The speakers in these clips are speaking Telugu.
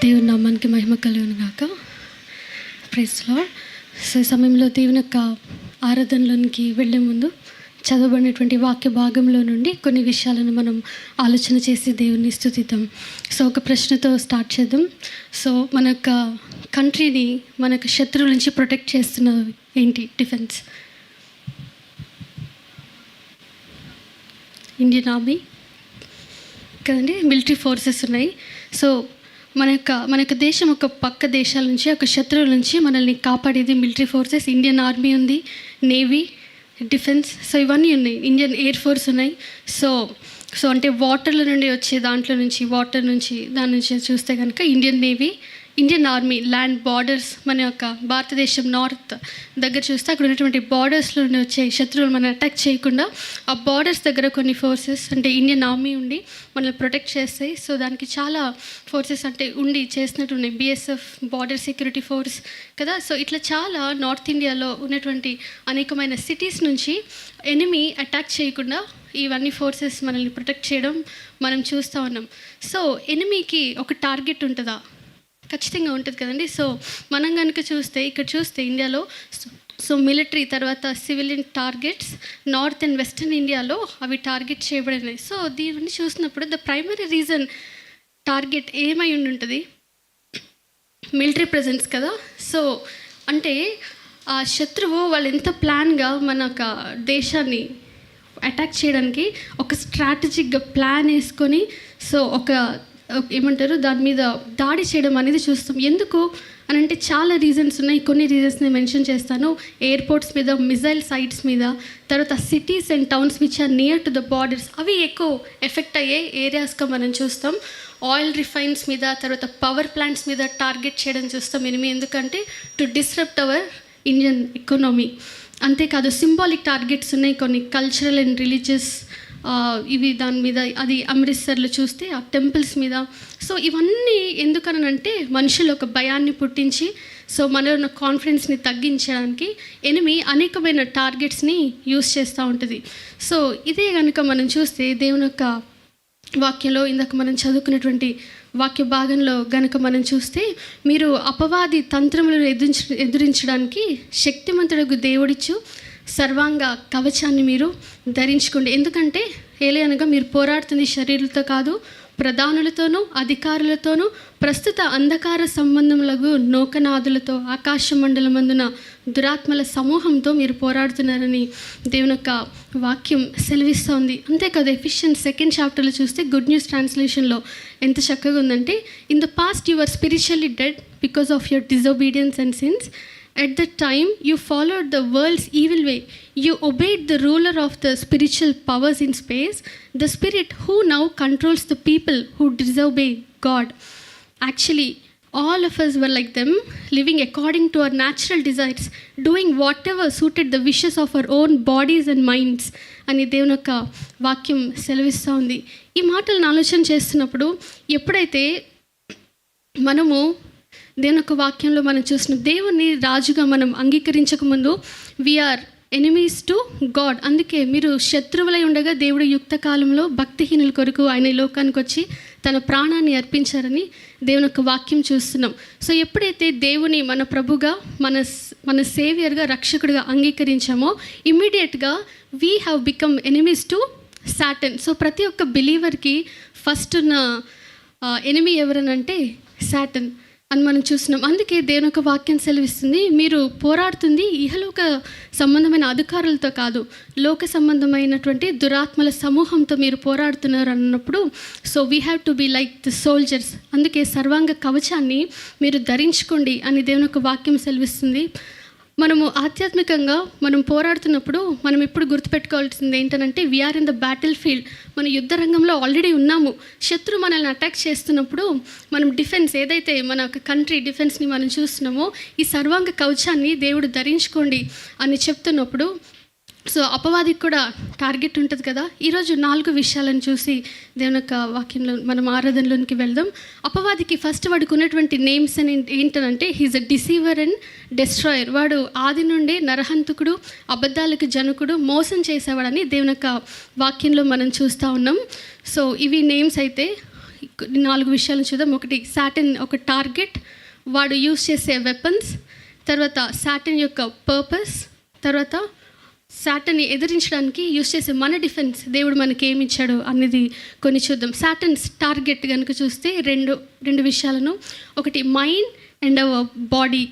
దేవుని నామానికి మహిమ కలుగును గాక. Praise lord. సో ఈ సమయంలో దేవుని యొక్క ఆరాధనలోనికి వెళ్ళే ముందు చదవబడినటువంటి వాక్య భాగంలో నుండి కొన్ని విషయాలను మనం ఆలోచన చేసి దేవుని స్తుతిద్దాం. సో ఒక ప్రశ్నతో స్టార్ట్ చేద్దాం. సో మన యొక్క కంట్రీని మన యొక్క శత్రువుల నుంచి ప్రొటెక్ట్ చేస్తున్న ఏంటి? డిఫెన్స్. ఇండియన్ ఆర్మీ కదండి, మిలిటరీ ఫోర్సెస్ ఉన్నాయి. సో మన యొక్క దేశం ఒక పక్క దేశాల నుంచి, ఒక శత్రువుల నుంచి మనల్ని కాపాడేది మిలిటరీ ఫోర్సెస్. ఇండియన్ ఆర్మీ ఉంది, నేవీ, డిఫెన్స్. సో ఇవన్నీ ఉన్నాయి. ఇండియన్ ఎయిర్ ఫోర్స్ ఉన్నాయి. సో అంటే వాటర్ల నుండి వచ్చే దాంట్లో నుంచి, దాని నుంచి చూస్తే కనుక Indian navy, Indian army, land borders. మన యొక్క భారతదేశం నార్త్ దగ్గర చూస్తే అక్కడ ఉన్నటువంటి బార్డర్స్లో నుండి వచ్చే శత్రువులు మనం అటాక్ చేయకుండా ఆ బార్డర్స్ దగ్గర కొన్ని ఫోర్సెస్ అంటే ఇండియన్ ఆర్మీ ఉండి మనల్ని ప్రొటెక్ట్ చేస్తాయి. సో దానికి చాలా ఫోర్సెస్ అంటే ఉండి చేసినట్టు ఉన్నాయి. బిఎస్ఎఫ్, బార్డర్ సెక్యూరిటీ ఫోర్స్ కదా. సో ఇట్లా చాలా నార్త్ ఇండియాలో ఉన్నటువంటి అనేకమైన సిటీస్ నుంచి ఎనిమీ అటాక్ చేయకుండా ఇవన్నీ ఫోర్సెస్ మనల్ని ప్రొటెక్ట్ చేయడం మనం చూస్తూ ఉన్నాం. సో ఎనిమీకి ఒక టార్గెట్ ఉంటుందా? ఖచ్చితంగా ఉంటుంది కదండి. సో మనం కనుక ఇక్కడ చూస్తే ఇండియాలో సో మిలిటరీ తర్వాత civilian targets north and western ఇండియాలో అవి టార్గెట్ చేయబడినాయి. సో దీన్ని చూసినప్పుడు ద ప్రైమరీ రీజన్ టార్గెట్ ఏమై ఉంటుంది? మిలిటరీ ప్రెజెన్స్ కదా. సో అంటే ఆ శత్రువు వాళ్ళు ఎంత ప్లాన్గా మన దేశాన్ని అటాక్ చేయడానికి ఒక స్ట్రాటజిక్గా ప్లాన్ వేసుకొని సో ఏమంటారు దాని మీద దాడి చేయడం అనేది చూస్తాం. ఎందుకు అని అంటే చాలా రీజన్స్ ఉన్నాయి. కొన్ని రీజన్స్ నేను మెన్షన్ చేస్తాను. ఎయిర్పోర్ట్స్ మీద, మిజైల్ సైట్స్ మీద, తర్వాత cities and towns which are near to the borders, అవి ఎక్కువ ఎఫెక్ట్ అయ్యే ఏరియాస్గా మనం చూస్తాం. ఆయిల్ రిఫైన్స్ మీద, తర్వాత పవర్ ప్లాంట్స్ మీద టార్గెట్ చేయడం చూస్తాం ఎనిమి. ఎందుకంటే to disrupt our Indian economy. అంతేకాదు సింబాలిక్ టార్గెట్స్ ఉన్నాయి కొన్ని, కల్చరల్ అండ్ రిలీజియస్ ఇవి దాని మీద. అది అమృత్సర్లో చూస్తే ఆ టెంపుల్స్ మీద. సో ఇవన్నీ ఎందుకనంటే మనుషులు ఒక భయాన్ని పుట్టించి సో మనలో ఉన్న కాన్ఫిడెన్స్ని తగ్గించడానికి ఎనిమి అనేకమైన టార్గెట్స్ని యూస్ చేస్తూ ఉంటుంది. సో ఇదే కనుక మనం చూస్తే దేవుని యొక్క వాక్యంలో ఇందాక మనం చదువుకున్నటువంటి వాక్య భాగంలో గనుక మనం చూస్తే, మీరు అపవాది తంత్రములను ఎదురించడానికి శక్తిమంతుడకు దేవుడిచ్చు సర్వాంగ కవచాన్ని మీరు ధరించుకోండి. ఎందుకంటే ఏలయనగా మీరు పోరాడుతుంది శరీరులతో కాదు, ప్రధానులతోనూ అధికారులతోనూ ప్రస్తుత అంధకార సంబంధములకు నౌకనాదులతో ఆకాశ మండలమందున దురాత్మల సమూహంతో మీరు పోరాడుతున్నారని దేవుని యొక్క వాక్యం సెలవిస్తోంది. అంతేకాదు ఎఫిషియన్స్ 2nd చాప్టర్లో చూస్తే గుడ్ న్యూస్ ట్రాన్స్లేషన్లో ఎంత చక్కగా ఉందంటే, in the past you are spiritually dead because of your disobedience and sins. At that time, you followed the world's evil way. You obeyed the ruler of the spiritual powers in space, the spirit who now controls the people who disobey God. Actually, all of us were like them, living according to our natural desires, doing whatever suited the wishes of our own bodies and minds. అని దేవుని యొక్క వాక్యం సెలవిస్తూ ఉంది. ఈ మాటలను ఆలోచన చేస్తున్నప్పుడు ఎప్పుడైతే మనము దేవుని యొక్క వాక్యంలో మనం చూసిన దేవుని రాజుగా మనం అంగీకరించకముందు వీఆర్ ఎనిమీస్ టు గాడ్. అందుకే మీరు శత్రువులై ఉండగా దేవుడు యుక్త కాలంలో భక్తిహీనుల కొరకు ఆయన లోకానికి వచ్చి తన ప్రాణాన్ని అర్పించారని దేవుని యొక్క వాక్యం చూస్తున్నాం. సో ఎప్పుడైతే దేవుని మన ప్రభుగా, మన సేవియర్గా, రక్షకుడిగా అంగీకరించామో ఇమ్మీడియట్గా we have become enemies to Satan. So ప్రతి ఒక్క బిలీవర్కి ఫస్ట్ ఉన్న ఎనిమీ ఎవరనంటే సాటన్ అని మనం చూస్తున్నాం. అందుకే దేవుని యొక్క వాక్యం సెలవిస్తుంది, మీరు పోరాడుతుంది ఇహలోక సంబంధమైన అధికారులతో కాదు, లోక సంబంధమైనటువంటి దురాత్మల సమూహంతో మీరు పోరాడుతున్నారు అన్నప్పుడు so we have to be like the soldiers. అందుకే సర్వాంగ కవచాన్ని మీరు ధరించుకోండి అని దేవుని యొక్క వాక్యం సెలవిస్తుంది. మనము ఆధ్యాత్మికంగా మనం పోరాడుతున్నప్పుడు మనం ఎప్పుడు గుర్తుపెట్టుకోవాల్సింది ఏంటంటే we are in the battlefield. మన యుద్ధ రంగంలో ఆల్రెడీ ఉన్నాము. శత్రు మనల్ని అటాక్ చేస్తున్నప్పుడు మనం డిఫెన్స్ ఏదైతే మన కంట్రీ డిఫెన్స్ని మనం చూస్తున్నామో ఈ సర్వాంగ కవచాన్ని దేవుడు ధరించుకోండి అని చెప్తున్నప్పుడు సో అపవాదికి కూడా టార్గెట్ ఉంటుంది కదా. ఈరోజు 4 విషయాలను చూసి దేవుని యొక్క వాక్యంలో మనం ఆరాధనలోనికి వెళ్దాం. అపవాదికి ఫస్ట్ వాడికి ఉన్నటువంటి నేమ్స్ అని ఏంటంటే he's a deceiver and destroyer. వాడు ఆది నుండే నరహంతకుడు, అబద్ధాలకు జనకుడు, మోసం చేసేవాడని దేవుని యొక్క వాక్యంలో మనం చూస్తూ ఉన్నాం. సో ఇవి నేమ్స్ అయితే 4 విషయాలను చూద్దాం. ఒకటి, సాటన్ ఒక టార్గెట్, వాడు యూజ్ చేసే వెపన్స్, తర్వాత సాటన్ యొక్క పర్పస్, తర్వాత సాటన్ని ఎదిరించడానికి యూజ్ చేసే మన డిఫెన్స్, దేవుడు మనకి ఏమి ఇచ్చాడు అనేది కొన్ని చూద్దాం. సాటన్స్ టార్గెట్ కనుక చూస్తే రెండు విషయాలను, ఒకటి మైండ్ అండ్ అవర్ బాడీ.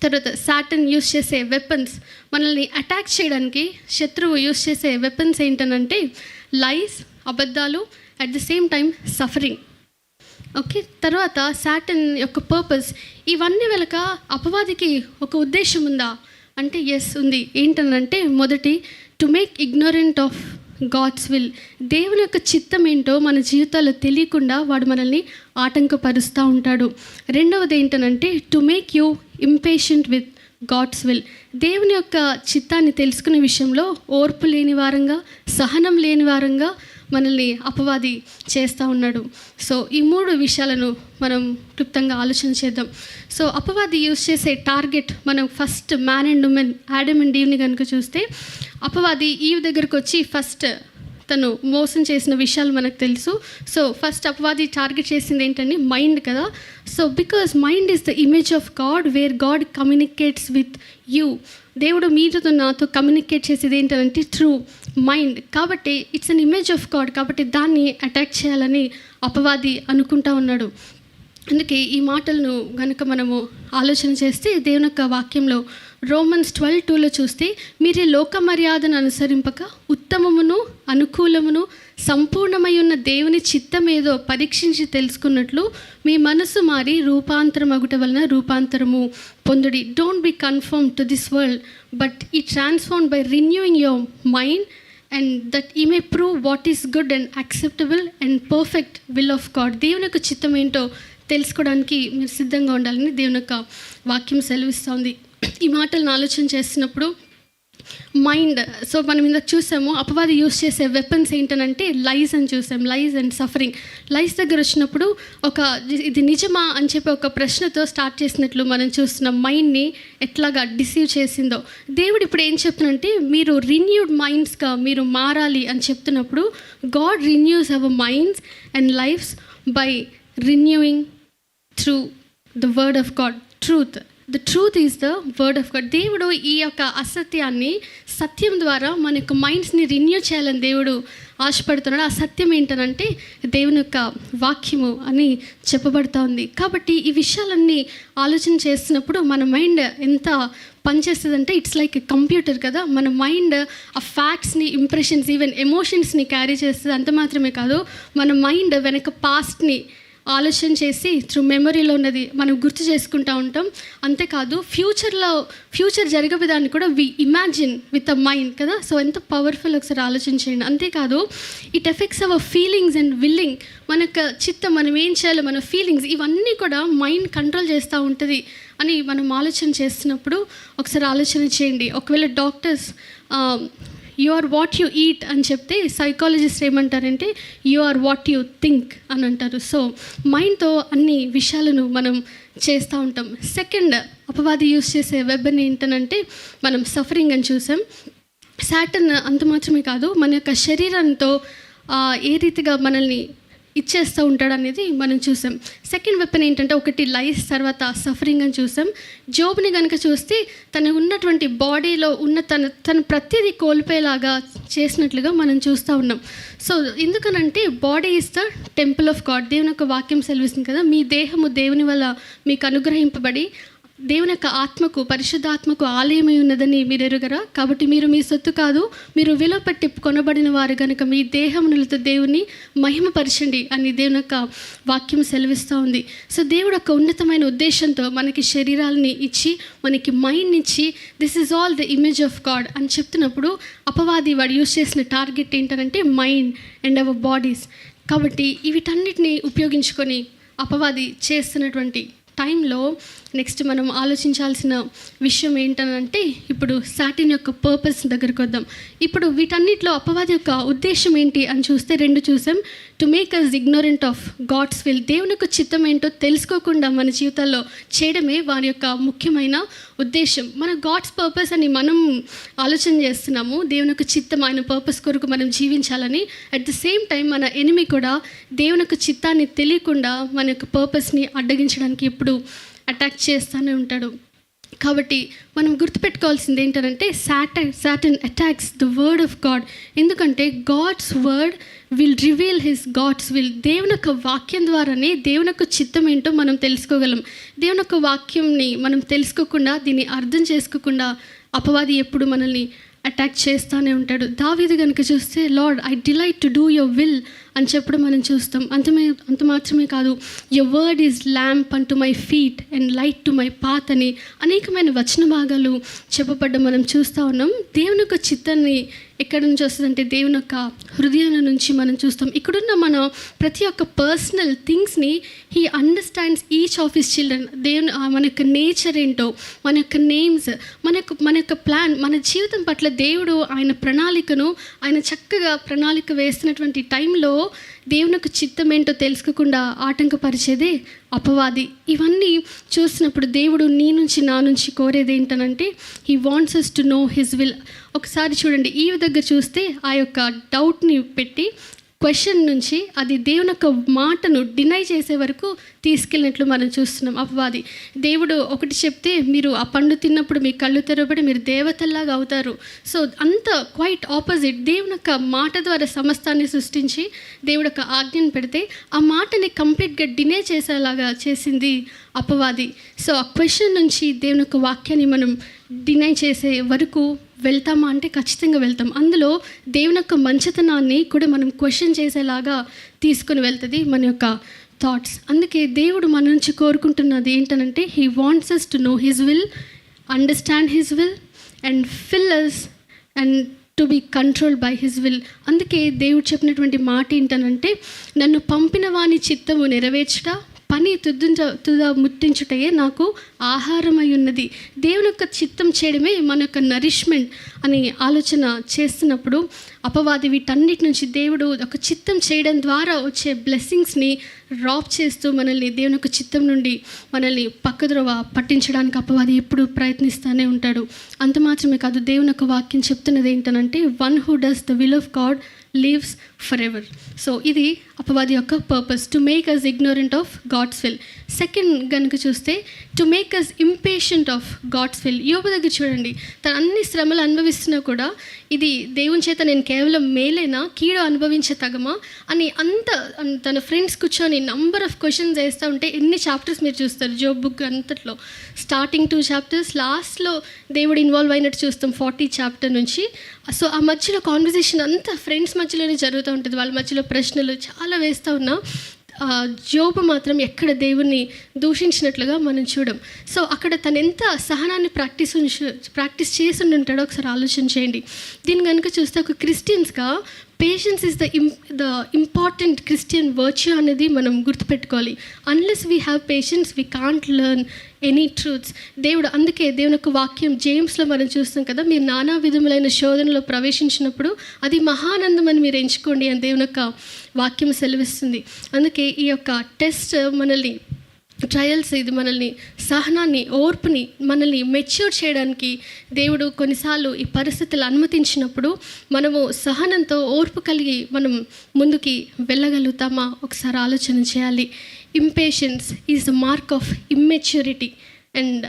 తర్వాత సాటన్ యూజ్ చేసే వెపన్స్, మనల్ని అటాక్ చేయడానికి శత్రువు యూజ్ చేసే వెపన్స్ ఏంటనంటే లైస్, అబద్ధాలు, at the same time suffering. Okay, తర్వాత సాటన్ యొక్క పర్పస్, ఇవన్నీ వెనక అపవాదికి ఒక ఉద్దేశం ఉందా అంటే ఎస్ ఉంది. ఏంటనంటే మొదటి, to make ignorant of God's will, దేవుని యొక్క చిత్తం ఏంటో మన జీవితాల్లో తెలియకుండా వాడు మనల్ని ఆటంకపరుస్తూ ఉంటాడు. రెండవది ఏంటనంటే to make you impatient with God's will, దేవుని యొక్క చిత్తాన్ని తెలుసుకునే విషయంలో ఓర్పు లేని వారంగా, సహనం లేని వారంగా మనల్ని అపవాది చేస్తూ ఉన్నాడు. సో ఈ 3 విషయాలను మనం క్లుప్తంగా ఆలోచన చేద్దాం. సో అపవాది యూజ్ చేసే టార్గెట్, మనం first man and women Adam and ఈవ్ని కనుక చూస్తే, అపవాది ఈవ్ దగ్గరకు వచ్చి ఫస్ట్ తను మోసం చేసిన విషయాలు మనకు తెలుసు. సో ఫస్ట్ అపవాది టార్గెట్ చేసింది ఏంటంటే మైండ్ కదా. So because mind is the image of God, where God communicates with you. దేవుడు మీతో నాతో కమ్యూనికేట్ చేసేది ఏంటంటే త్రూ మైండ్. కాబట్టి it's an image of God, కాబట్టి దాన్ని అటాక్ చేయాలని అపవాది అనుకుంటా ఉన్నాడు. అందుకే ఈ మాటలను కనుక మనము ఆలోచన చేస్తే దేవుని యొక్క వాక్యంలో రోమన్స్ 12:2 చూస్తే, మీరు లోక మర్యాదను అనుసరింపక ఉత్తమమును అనుకూలమును సంపూర్ణమై ఉన్న దేవుని చిత్తం ఏదో పరీక్షించి తెలుసుకున్నట్లు మీ మనసు మారి రూపాంతరం అగుట వలన రూపాంతరము పొందుడి. Don't be confirm to this world but be transform by renewing your mind and that ye may prove what is good and acceptable and perfect will of God. దేవుని యొక్క చిత్తం ఏంటో తెలుసుకోవడానికి మీరు సిద్ధంగా ఉండాలని దేవుని యొక్క వాక్యం సెలవిస్తోంది. ఈ మాటలను ఆలోచన చేస్తున్నప్పుడు మైండ్, సో మనం ఇందాక చూసాము అపవాది యూజ్ చేసే వెపన్స్ ఏంటనంటే లైస్ అని చూసాం, లైస్ అండ్ సఫరింగ్. లైస్ దగ్గర వచ్చినప్పుడు ఇది నిజమా అని చెప్పి ఒక ప్రశ్నతో స్టార్ట్ చేసినట్లు మనం చూస్తున్నాం. మైండ్ని ఎట్లాగా డిసీవ్ చేసిందో దేవుడు ఇప్పుడు ఏం చెప్తున్నంటే, మీరు రిన్యూడ్ మైండ్స్గా మీరు మారాలి అని చెప్తున్నప్పుడు, God renews our minds and lifes by renewing through the word of God. The truth is the word of God. దేవుడు ఈ యొక్క అసత్యాన్ని సత్యం ద్వారా మన యొక్క మైండ్స్ని రిన్యూ చేయాలని దేవుడు ఆశపడుతున్నాడు. ఆ సత్యం ఏంటనంటే దేవుని యొక్క వాక్యము అని చెప్పబడుతూ ఉంది. కాబట్టి ఈ విషయాలన్నీ ఆలోచన చేస్తున్నప్పుడు మన మైండ్ ఎంత పనిచేస్తుందంటే ఇట్స్ లైక్ ఎ కంప్యూటర్ కదా. మన మైండ్ ఆ ఫ్యాక్ట్స్ని, ఇంప్రెషన్స్, ఈవెన్ ఎమోషన్స్ని క్యారీ చేస్తుంది. అంత మాత్రమే కాదు, మన మైండ్ వెనక పాస్ట్ని ఆలోచన చేసి త్రూ మెమరీలో ఉన్నది మనం గుర్తు చేసుకుంటూ ఉంటాం. అంతేకాదు ఫ్యూచర్ జరగబోదాన్ని కూడా వి ఇమాజిన్ విత్ అ మైండ్ కదా. సో ఎంత పవర్ఫుల్ ఒకసారి ఆలోచించండి. అంతేకాదు it effects our feelings and willing. మన చిత్తం, మనం ఏం చేయాలో, మన ఫీలింగ్స్, ఇవన్నీ కూడా మైండ్ కంట్రోల్ చేస్తూ ఉంటుంది అని మనం ఆలోచన చేస్తున్నప్పుడు ఒకసారి ఆలోచన చేయండి. ఒకవేళ doctors you are what you eat అని చెప్తే, సైకాలజిస్ట్ ఏమంటారంటే you are what you think అని అంటారు. సో మైండ్తో అన్ని విషయాలను మనం చేస్తూ ఉంటాం. సెకండ్, అపవాది యూజ్ చేసే వెబన్ ఏంటనంటే మనం సఫరింగ్ అని చూసాం. సాటన్ అంత మాత్రమే కాదు, మన యొక్క శరీరంతో ఏ రీతిగా మనల్ని ఇచ్చేస్తూ ఉంటాడు అనేది మనం చూసాం. సెకండ్ వెపన్ ఏంటంటే ఒకటి లైఫ్, తర్వాత సఫరింగ్ అని చూసాం. జోబ్ని కనుక చూస్తే తను ఉన్నటువంటి బాడీలో ఉన్న తన ప్రతిదీ కోల్పోయేలాగా చేసినట్లుగా మనం చూస్తూ ఉన్నాం. సో ఎందుకనంటే body is the temple of God. దేవుని యొక్క వాక్యం సెలవిస్తుంది కదా, మీ దేహము దేవుని వల్ల మీకు అనుగ్రహింపబడి దేవుని యొక్క ఆత్మకు, పరిశుద్ధాత్మకు ఆలయమై ఉన్నదని మీరు ఎరుగరా. కాబట్టి మీరు మీ సొత్తు కాదు, మీరు విలువ పెట్టి కొనబడిన వారు కనుక మీ దేహములతో దేవుని మహిమపరచండి అని దేవుని యొక్క వాక్యం సెలవిస్తూ ఉంది. సో దేవుడు ఒక ఉన్నతమైన ఉద్దేశంతో మనకి శరీరాలని ఇచ్చి, మనకి మైండ్ ఇచ్చి, this is all the image of God అని చెప్తున్నప్పుడు అపవాది వాడు యూజ్ చేసిన టార్గెట్ ఏంటంటే మైండ్ అండ్ అవర్ బాడీస్. కాబట్టి వీటన్నిటిని ఉపయోగించుకొని అపవాది చేస్తున్నటువంటి టైంలో నెక్స్ట్ మనం ఆలోచించాల్సిన విషయం ఏంటనంటే, ఇప్పుడు సాటిన్ యొక్క పర్పస్ దగ్గరికి వద్దాం. ఇప్పుడు వీటన్నిటిలో అపవాది యొక్క ఉద్దేశం ఏంటి అని చూస్తే 2 చూసాం. To make us ignorant of God's will, దేవుని యొక్క చిత్తం ఏంటో తెలుసుకోకుండా మన జీవితాల్లో చేయడమే వారి యొక్క ముఖ్యమైన ఉద్దేశం. మన గాడ్స్ పర్పస్ అని మనం ఆలోచన చేస్తున్నాము, దేవుని యొక్క చిత్తం, ఆయన పర్పస్ కొరకు మనం జీవించాలని. అట్ ద సేమ్ టైం మన ఎనిమి కూడా దేవుని యొక్క చిత్తాన్ని తెలియకుండా మన యొక్క పర్పస్ని అడ్డగించడానికి ఎప్పుడు అటాక్ చేస్తూనే ఉంటాడు. కాబట్టి మనం గుర్తుపెట్టుకోవాల్సింది ఏంటంటే Satan attacks the word of God. ఎందుకంటే God's word will reveal his God's will. దేవుని యొక్క వాక్యం ద్వారానే దేవుని యొక్క చిత్తం ఏంటో మనం తెలుసుకోగలం. దేవుని యొక్క వాక్యంని మనం తెలుసుకోకుండా, దీన్ని అర్థం చేసుకోకుండా అపవాది ఎప్పుడు మనల్ని అటాక్ చేస్తూనే ఉంటాడు. దావీదు కనుక చూస్తే lord I delight to do your will అని చెప్పడం మనం చూస్తాం. అంత మాత్రమే కాదు, your word is lamp unto my feet and light to my path అని అనేకమైన వచన భాగాలు చెప్పబడ్డం మనం చూస్తూ ఉన్నాం. దేవుని యొక్క చిత్తాన్ని ఎక్కడి నుంచి వస్తుందంటే దేవుని యొక్క హృదయం నుంచి మనం చూస్తాం. ఇక్కడున్న మన ప్రతి ఒక్క పర్సనల్ థింగ్స్ని he understands each of his children. దేవుని మన యొక్క నేచర్ ఏంటో, మన యొక్క నేమ్స్, మన యొక్క ప్లాన్, మన జీవితం పట్ల దేవుడు ఆయన ప్రణాళికను ఆయన చక్కగా ప్రణాళిక వేస్తున్నటువంటి టైంలో దేవుని యొక్క చిత్తం ఏంటో తెలుసుకోకుండా ఆటంకపరిచేదే అపవాది. ఇవన్నీ చూసినప్పుడు దేవుడు నీ నుంచి నా నుంచి కోరేది ఏంటనంటే he wants us to know his will. ఒకసారి చూడండి, ఈ దగ్గర చూస్తే ఆ యొక్క డౌట్ని పెట్టి క్వశ్చన్ నుంచి అది దేవుని యొక్క మాటను డినై చేసే వరకు తీసుకెళ్ళినట్లు మనం చూస్తున్నాం అపవాది. దేవుడు ఒకటి చెప్తే మీరు ఆ పండు తిన్నప్పుడు మీ కళ్ళు తెరవబడి మీరు దేవతల్లాగా అవుతారు. సో అంత క్వైట్ ఆపోజిట్. దేవుని యొక్క మాట ద్వారా సమస్తాన్ని సృష్టించి దేవుడు యొక్క ఆజ్ఞను పెడితే ఆ మాటని కంప్లీట్గా డినై చేసేలాగా చేసింది అపవాది. సో ఆ క్వశ్చన్ నుంచి దేవుని యొక్క వాక్యాన్ని మనం డినై చేసే వరకు వెళ్తామా అంటే ఖచ్చితంగా వెళ్తాం. అందులో దేవుని యొక్క మంచితనాన్ని కూడా మనం క్వశ్చన్ చేసేలాగా తీసుకుని వెళ్తుంది మన యొక్క థాట్స్. అందుకే దేవుడు మన నుంచి కోరుకుంటున్నది ఏంటనంటే he wants us to know his will, understand his will and fill us and to be controlled by his will. అందుకే దేవుడు చెప్పినటువంటి మాట ఏంటనంటే నన్ను పంపిన వాని చిత్తము నెరవేర్చుట, పని తుద ముట్టించుటయే నాకు ఆహారమై ఉన్నది. దేవుని యొక్క చిత్తం చేయడమే మన యొక్క నరిష్మెంట్ అని ఆలోచన చేస్తున్నప్పుడు అపవాది వీటన్నిటి నుంచి దేవుడు ఒక చిత్తం చేయడం ద్వారా వచ్చే బ్లెస్సింగ్స్ని రాప్ చేస్తూ మనల్ని దేవుని యొక్క చిత్తం నుండి మనల్ని పక్కద్రోవ పట్టించడానికి అపవాది ఎప్పుడు ప్రయత్నిస్తూనే ఉంటాడు. అంత మాత్రమే కాదు, దేవుని యొక్క వాక్యం చెప్తున్నది ఏంటనంటే one who does the will of God lives forever. So ఇది అపవాది యొక్క purpose, to make us ignorant of God's will. Second కనుక చూస్తే to make us impatient of God's will. యోబు దగ్గర చూడండి, తను అన్ని శ్రమలు అనుభవిస్తున్నా కూడా ఇది దేవుని చేత నేను కేవలం మేలేనా, కీడు అనుభవించే తగమా అని తన ఫ్రెండ్స్ కూర్చొని నంబర్ ఆఫ్ క్వశ్చన్స్ వేస్తూ ఉంటే ఎన్ని చాప్టర్స్ మీరు చూస్తారు జోబ్ బుక్ అంతట్లో. స్టార్టింగ్ 2 chapters, లాస్ట్లో దేవుడు ఇన్వాల్వ్ అయినట్టు చూస్తాం 40 chapter నుంచి. సో ఆ మధ్యలో కాన్వర్జేషన్ అంతా ఫ్రెండ్స్ మధ్యలోనే జరుగుతూ ఉంటుంది. వాళ్ళ మధ్యలో ప్రశ్నలు చాలా వేస్తూ ఉన్నా జోబు మాత్రం ఎక్కడ దేవుణ్ణి దూషించినట్లుగా మనం చూడం. సో అక్కడ తను ఎంత సహనాన్ని ప్రాక్టీస్ చేసి ఉంటాడో ఒకసారి ఆలోచన చేయండి. దీన్ని కనుక చూస్తే ఒక క్రిస్టియన్స్గా patience is the important Christian virtue అనేది మనం గుర్తుపెట్టుకోవాలి. Unless we have patience we can't learn any truths. అందుకే దేవుని యొక్క వాక్యం జేమ్స్లో మనం చూస్తాం కదా, మీరు నానా విధములైన శోధనలో ప్రవేశించినప్పుడు అది మహానందం అని మీరు ఎంచుకోండి అని దేవుని యొక్క వాక్యం సెలవిస్తుంది. అందుకే ఈ యొక్క టెస్ట్ మనల్ని ట్రయల్స్, ఇది మనల్ని సహనాన్ని, ఓర్పుని, మనల్ని మెచ్యూర్ చేయడానికి దేవుడు కొన్నిసార్లు ఈ పరిస్థితులు అనుమతించినప్పుడు మనము సహనంతో ఓర్పు కలిగి మనం ముందుకి వెళ్ళగలుగుతామా ఒకసారి ఆలోచన చేయాలి. Impatience is the mark of immaturity and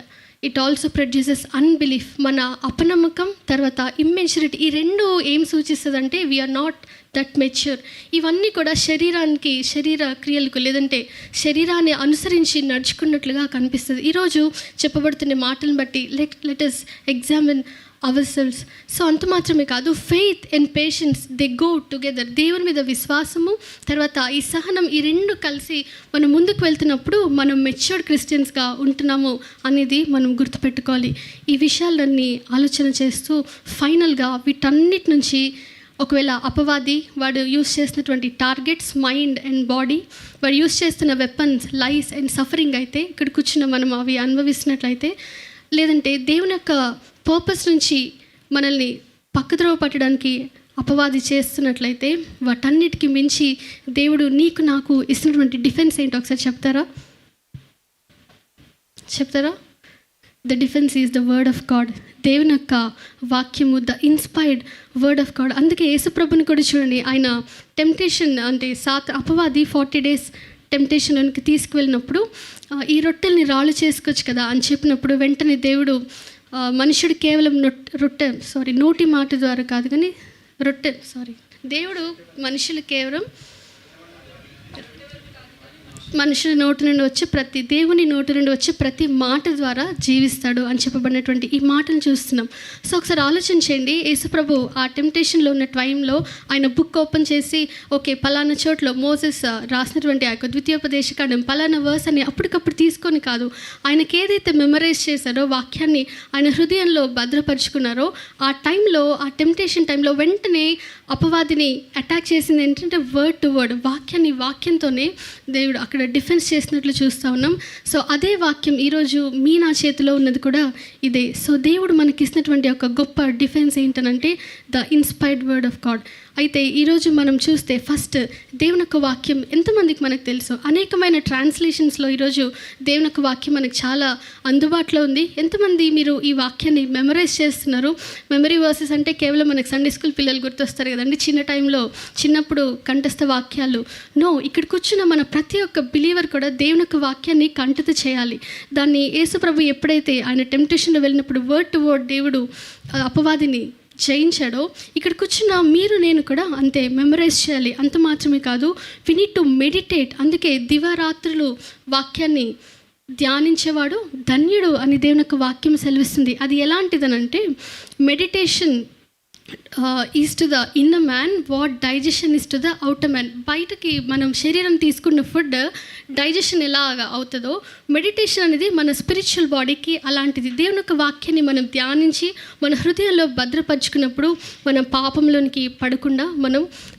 it also produces unbelief. మన అపనమ్మకం తర్వాత ఇమ్మెచ్యూరిటీ, ఈ రెండు ఏం సూచిస్తుందంటే వీఆర్ నాట్ దట్ మెచ్యూర్. ఇవన్నీ కూడా శరీర క్రియలకు లేదంటే శరీరాన్ని అనుసరించి నడుచుకున్నట్లుగా కనిపిస్తుంది. ఈరోజు చెప్పబడుతున్న మాటలను బట్టి let us examine ourselves. So అంత మాత్రమే కాదు, faith and patience they go together. దేవుని మీద విశ్వాసము తర్వాత ఈ సహనం, ఈ రెండు కలిసి మనం ముందుకు వెళ్తున్నప్పుడు మనం మెచ్యూర్డ్ క్రిస్టియన్స్గా ఉంటున్నాము అనేది మనం గుర్తుపెట్టుకోవాలి. ఈ విషయాలన్నీ ఆలోచన చేస్తూ ఫైనల్గా వీటన్నిటి నుంచి ఒకవేళ అపవాది వాడు యూస్ చేస్తున్నటువంటి టార్గెట్స్ మైండ్ అండ్ బాడీ, వాడు యూస్ చేస్తున్న వెపన్స్ లైస్ అండ్ సఫరింగ్ అయితే ఇక్కడ కూర్చున్న మనం అవి అనుభవిస్తున్నట్లయితే, లేదంటే దేవుని యొక్క పర్పస్ నుంచి మనల్ని పక్కద్రోవ పట్టడానికి అపవాది చేస్తున్నట్లయితే, వాటన్నిటికీ మించి దేవుడు నీకు నాకు ఇస్తున్నటువంటి డిఫెన్స్ ఏంటో ఒకసారి చెప్తారా? The defence is the word of God. దేవుని యొక్క వాక్యము, the inspired word of God. అందుకే యేసుప్రభుని కూడా చూడండి, ఆయన టెంప్టేషన్ అంటే అపవాది 40 days టెంప్టేషన్లోనికి తీసుకువెళ్ళినప్పుడు ఈ రొట్టెల్ని రాళ్ళు చేసుకోవచ్చు కదా అని చెప్పినప్పుడు వెంటనే దేవుడు మనుషుడు కేవలం నోటి మాట ద్వారా కాదు కానీ దేవుడు మనుషులు కేవలం మనుషుల నోటి నుండి వచ్చే దేవుని నోటి నుండి వచ్చే ప్రతి మాట ద్వారా జీవిస్తాడు అని చెప్పబడినటువంటి ఈ మాటలు చూస్తున్నాం. సో ఒకసారి ఆలోచించండి, యేసుప్రభు ఆ టెంప్టేషన్లో ఉన్న టైంలో ఆయన బుక్ ఓపెన్ చేసి ఓకే పలానా చోట్ల మోసెస్ రాసినటువంటి ఆ యొక్క ద్వితీయోపదేశకాండం పలానా వర్స్ అని అప్పటికప్పుడు తీసుకొని కాదు, ఆయనకి ఏదైతే మెమరైజ్ చేశారో వాక్యాన్ని ఆయన హృదయంలో భద్రపరుచుకున్నారో ఆ టైంలో, ఆ టెంప్టేషన్ టైంలో వెంటనే అపవాదిని అటాక్ చేసింది ఏంటంటే వర్డ్ టు వర్డ్, వాక్యంతోనే దేవుడు అక్కడ డిఫెన్స్ చేసినట్లు చూస్తూ ఉన్నాం. సో అదే వాక్యం ఈరోజు నా చేతిలో ఉన్నది కూడా ఇదే. సో దేవుడు మనకి ఇచ్చినటువంటి ఒక గొప్ప డిఫెన్స్ ఏంటనంటే the inspired word of God. అయితే ఈరోజు మనం చూస్తే ఫస్ట్ దేవుని యొక్క వాక్యం ఎంతమందికి మనకు తెలుసు? అనేకమైన ట్రాన్స్లేషన్స్లో ఈరోజు దేవుని యొక్క వాక్యం మనకు చాలా అందుబాటులో ఉంది. ఎంతమంది మీరు ఈ వాక్యాన్ని మెమరైజ్ చేస్తున్నారు? మెమరీ వర్సెస్ అంటే కేవలం మనకు సండే స్కూల్ పిల్లలు గుర్తొస్తారు కదండి, చిన్నప్పుడు కంఠస్థ వాక్యాలు. ఇక్కడ కూర్చున్న మన ప్రతి ఒక్క బిలీవర్ కూడా దేవుని యొక్క వాక్యాన్ని కంఠత చేయాలి. దాన్ని యేసుప్రభు ఎప్పుడైతే ఆయన టెంప్టేషన్లో వెళ్ళినప్పుడు వర్డ్ టు వర్డ్ దేవుడు అపవాదిని జయించాడో, ఇక్కడ కూర్చున్న మీరు నేను కూడా అంతే మెమరైజ్ చేయాలి. అంత మాత్రమే కాదు, వి నీడ్ టు మెడిటేట్. అందుకే దివారాత్రులు వాక్యాన్ని ధ్యానించేవాడు ధన్యుడు అని దేవుని యొక్క వాక్యం సెలవిస్తుంది. అది ఎలాంటిదనంటే meditation is to the inner man what digestion is to the outer man. బయటకి మనం శరీరం తీసుకున్న ఫుడ్ డైజెషన్ ఎలాగా అవుతుందో మెడిటేషన్ అనేది మన స్పిరిచువల్ బాడీకి అలాంటిది. దేవుని యొక్క వాక్యాన్ని మనం ధ్యానించి మన హృదయంలో భద్రపరుచుకున్నప్పుడు మనం పాపంలోనికి పడకుండా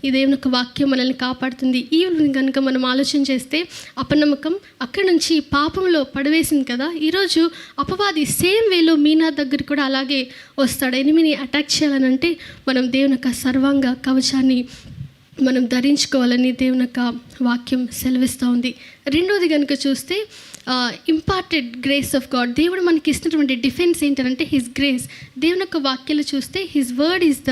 ఈ దేవుని యొక్క వాక్యం మనల్ని కాపాడుతుంది. ఈ కనుక మనం ఆలోచన చేస్తే అపనమ్మకం అక్కడి నుంచి పాపంలో పడవేసింది కదా, ఈరోజు అపవాది సేమ్ వేలో మీనా దగ్గర కూడా అలాగే వస్తాడు. ఎనిమిని అటాక్ చేయాలనంటే మనం దేవుని యొక్క సర్వాంగ కవచాన్ని మనం ధరించుకోవాలని దేవుని యొక్క వాక్యం సెలవిస్తూ ఉంది. రెండోది కనుక చూస్తే ఇంపార్టెడ్ గ్రేస్ ఆఫ్ గాడ్. దేవుడు మనకి ఇస్తున్నటువంటి డిఫెన్స్ ఏంటంటే హిస్ గ్రేస్. దేవుని యొక్క వాక్యాలు చూస్తే his word is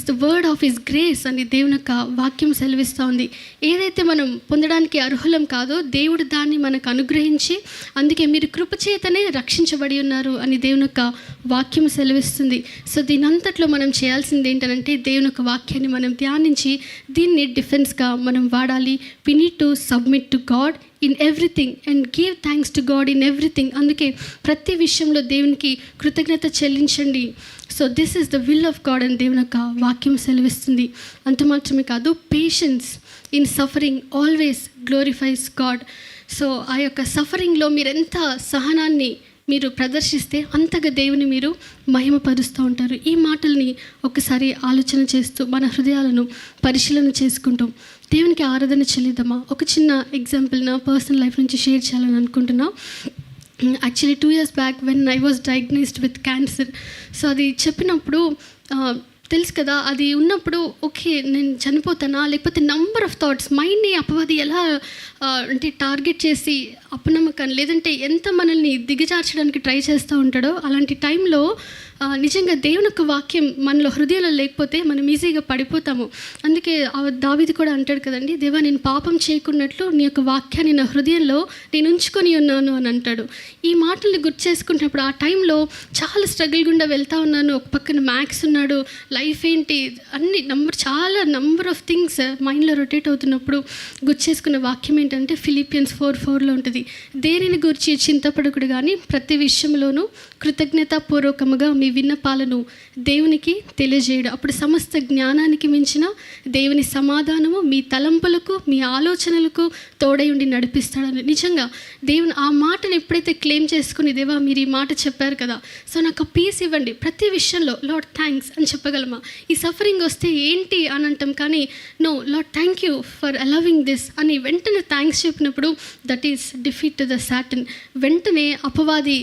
the word of his grace అని దేవుని యొక్క వాక్యం సెలవిస్తూ ఉంది. ఏదైతే మనం పొందడానికి అర్హులం కాదో దేవుడు దాన్ని మనకు అనుగ్రహించి, అందుకే మీరు కృపచేతనే రక్షించబడి ఉన్నారు అని దేవుని యొక్క వాక్యం సెలవిస్తుంది. సో దీనంతట్లో మనం చేయాల్సింది ఏంటంటే దేవుని యొక్క వాక్యాన్ని మనం ధ్యానించి దీన్ని డిఫెన్స్గా మనం వాడాలి. We need to submit to God in everything and give thanks to God in everything. అందుకే ప్రతి విషయంలో దేవునికి కృతజ్ఞత చెల్లించండి. So this is the will of God అని దేవుని యొక్క వాక్యం సెలవిస్తుంది. అంత మాత్రమే కాదు, patience in suffering always glorifies God. So ఆ యొక్క సఫరింగ్లో మీరు ఎంత సహనాన్ని మీరు ప్రదర్శిస్తే అంతగా దేవుని మీరు మహిమపరుస్తూ ఉంటారు. ఈ మాటల్ని ఒకసారి ఆలోచన చేస్తూ మన హృదయాలను పరిశీలన చేసుకుంటూ దేవునికి ఆరాధన చెల్లిద్దామా? ఒక చిన్న ఎగ్జాంపుల్ నా పర్సనల్ లైఫ్ నుంచి షేర్ చేయాలని అనుకుంటున్నా. Actually 2 years back when I was diagnosed with cancer. So అది చెప్పినప్పుడు తెలుసు కదా, అది ఉన్నప్పుడు ఓకే నేను చనిపోతానా, లేకపోతే నంబర్ ఆఫ్ థాట్స్ మైండ్ని అపవాది ఎలా అంటే టార్గెట్ చేసి అపనమ్మకాన్ని లేదంటే ఎంత మనల్ని దిగజార్చడానికి ట్రై చేస్తూ ఉంటాడో, అలాంటి టైంలో నిజంగా దేవుని యొక్క వాక్యం మనలో హృదయంలో లేకపోతే మనం ఈజీగా పడిపోతాము. అందుకే దావీదు కూడా అంటాడు కదండి, దేవా నేను పాపం చేయకున్నట్లు నీ యొక్క వాక్యాన్ని నా హృదయంలో నేను ఉంచుకొని ఉన్నాను అని అంటాడు. ఈ మాటల్ని గుర్తు చేసుకుంటున్నప్పుడు ఆ టైంలో చాలా స్ట్రగుల్ గుండా వెళ్తూ ఉన్నాను. ఒక పక్కన మ్యాథ్స్ ఉన్నాడు, లైఫ్ ఏంటి అన్ని చాలా నంబర్ ఆఫ్ థింగ్స్ మైండ్లో రొటేట్ అవుతున్నప్పుడు గుర్తు చేసుకున్న వాక్యం ఏంటంటే ఫిలిపియన్స్ 4:4లో ఉంటుంది, దేనిని గురించి చింతపడకుడు కానీ ప్రతి విషయంలోనూ కృతజ్ఞతాపూర్వకముగా మీ విన్నపాలను దేవునికి తెలియజేయడు. అప్పుడు సమస్త జ్ఞానానికి మించిన దేవుని సమాధానము మీ తలంపులకు మీ ఆలోచనలకు తోడై ఉండి నడిపిస్తాడని. నిజంగా దేవుని ఆ మాటను ఎప్పుడైతే క్లెయిమ్ చేసుకుని, దేవా మీరు ఈ మాట చెప్పారు కదా, సో నాకు పీస్ ఇవ్వండి ప్రతి విషయంలో, లార్డ్ థ్యాంక్స్ అని చెప్పగలమా? ఈ సఫరింగ్ వస్తే ఏంటి అని అంటాం కానీ no, Lord thank you for allowing this అని వెంటనే థ్యాంక్స్ చెప్పినప్పుడు that is defeat to the Satan. వెంటనే అపవాది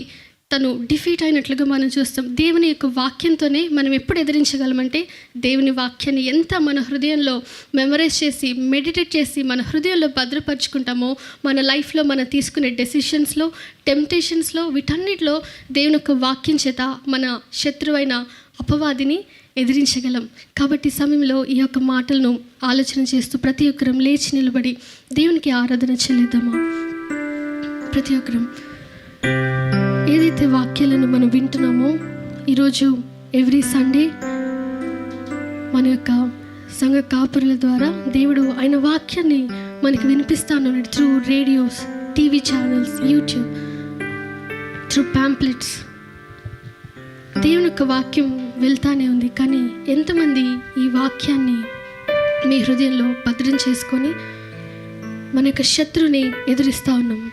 తను డిఫీట్ అయినట్లుగా మనం చూస్తాం. దేవుని యొక్క వాక్యంతోనే మనం ఎప్పుడు ఎదిరించగలమంటే, దేవుని వాక్యాన్ని ఎంత మన హృదయంలో మెమరైజ్ చేసి, మెడిటేట్ చేసి, మన హృదయంలో భద్రపరుచుకుంటామో, మన లైఫ్లో మనం తీసుకునే డెసిషన్స్లో, టెంప్టేషన్స్లో, వీటన్నిటిలో దేవుని యొక్క వాక్యం చేత మన శత్రువైన అపవాదిని ఎదిరించగలం. కాబట్టి సమయంలో ఈ యొక్క మాటలను ఆలోచన చేస్తూ ప్రతి ఒక్కరం లేచి నిలబడి దేవునికి ఆరాధన చెల్లిద్దామా. ప్రతి ఒక్కరం ఏదైతే వాక్యాలను మనం వింటున్నామో, ఈరోజు ఎవ్రీ సండే మన యొక్క సంఘ కాపురుల ద్వారా దేవుడు ఆయన వాక్యాన్ని మనకి వినిపిస్తా ఉన్నాడు. Through radios, TV channels, YouTube, through pamphlets దేవుని యొక్క వాక్యం వెళ్తానే ఉంది. కానీ ఎంతమంది ఈ వాక్యాన్ని మీ హృదయంలో భద్రం చేసుకొని మన యొక్క శత్రువుని ఎదురిస్తూ ఉన్నాము?